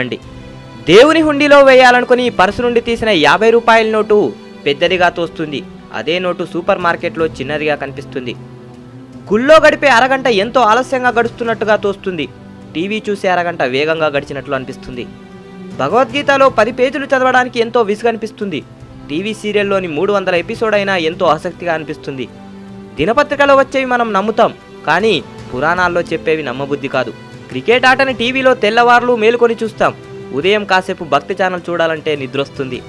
అండి. దేవుని హుండీలో వేయాలనుకుని పర్సు నుండి తీసిన 50 రూపాయల నోటు పెద్దదిగా తోస్తుంది. అదే నోటు సూపర్ మార్కెట్లో చిన్నదిగా కనిపిస్తుంది. గుళ్ళో గడిపే అరగంట ఎంతో ఆలస్యంగా గడుస్తున్నట్టుగా తోస్తుంది. టీవీ చూసే అరగంట వేగంగా గడిచినట్లు అనిపిస్తుంది. భగవద్గీతలో 10 పేజీలు చదవడానికి ఎంతో విసుగనిపిస్తుంది. టీవీ సీరియల్లోని 300 ఎపిసోడ్ అయినా ఎంతో ఆసక్తిగా అనిపిస్తుంది. దినపత్రికలో వచ్చేవి మనం నమ్ముతాం, కానీ పురాణాల్లో చెప్పేవి నమ్మబుద్ధి కాదు. క్రికెట్ ఆటని టీవీలో తెల్లవార్లు మేలుకొని చూస్తాం. ఉదయం కాసేపు భక్తి ఛానల్ చూడాలంటే నిద్రొస్తుంది.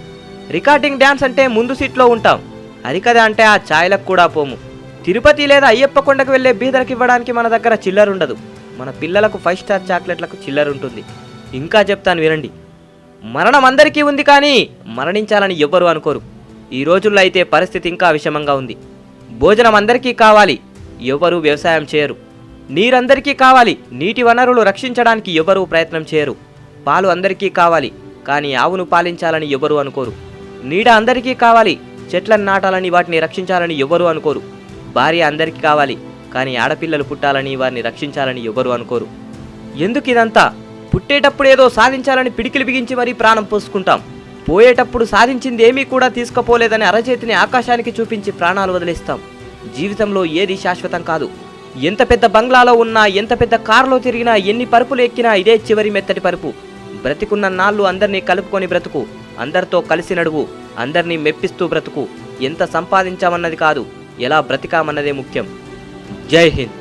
రికార్డింగ్ డ్యాన్స్ అంటే ముందు సీట్లో ఉంటాం. హరికథ అంటే ఆ ఛాయలకు కూడా పోము. తిరుపతి లేదా అయ్యప్ప కొండకు వెళ్లే బీదలకు ఇవ్వడానికి మన దగ్గర చిల్లరుండదు. మన పిల్లలకు 5 స్టార్ చాక్లెట్లకు చిల్లరుంటుంది. ఇంకా చెప్తాను వినండి. మరణం అందరికీ ఉంది, కానీ మరణించాలని ఎవ్వరూ అనుకోరు. ఈ రోజుల్లో అయితే పరిస్థితి ఇంకా విషమంగా ఉంది. భోజనం అందరికీ కావాలి, ఎవ్వరూ వ్యవసాయం చేయరు. నీరందరికీ కావాలి, నీటి వనరులు రక్షించడానికి ఎవ్వరూ ప్రయత్నం చేయరు. పాలు అందరికీ కావాలి, కానీ ఆవును పాలించాలని ఎవ్వరూ అనుకోరు. నీడ అందరికీ కావాలి, చెట్లను నాటాలని వాటిని రక్షించాలని ఎవ్వరూ అనుకోరు. భార్య అందరికీ కావాలి, కానీ ఆడపిల్లలు పుట్టాలని వారిని రక్షించాలని ఎవ్వరూ అనుకోరు. ఎందుకు ఇదంతా? పుట్టేటప్పుడు ఏదో సాధించాలని పిడికిలు బిగించి మరీ ప్రాణం పోసుకుంటాం. పోయేటప్పుడు సాధించింది ఏమీ కూడా తీసుకుపోలేదని అరచేతిని ఆకాశానికి చూపించి ప్రాణాలు వదిలేస్తాం. జీవితంలో ఏది శాశ్వతం కాదు. ఎంత పెద్ద బంగ్లాలో ఉన్నా, ఎంత పెద్ద కారులో తిరిగినా, ఎన్ని పరుపులు ఎక్కినా ఇదే చివరి మెత్తటి పరుపు. బ్రతికున్న నాళ్ళు అందరినీ కలుపుకొని బ్రతుకు, అందరితో కలిసి నడువు, అందరినీ మెప్పిస్తూ బ్రతుకు. ఎంత సంపాదించామన్నది కాదు, ఎలా బ్రతికామన్నదే ముఖ్యం. జై హింద్.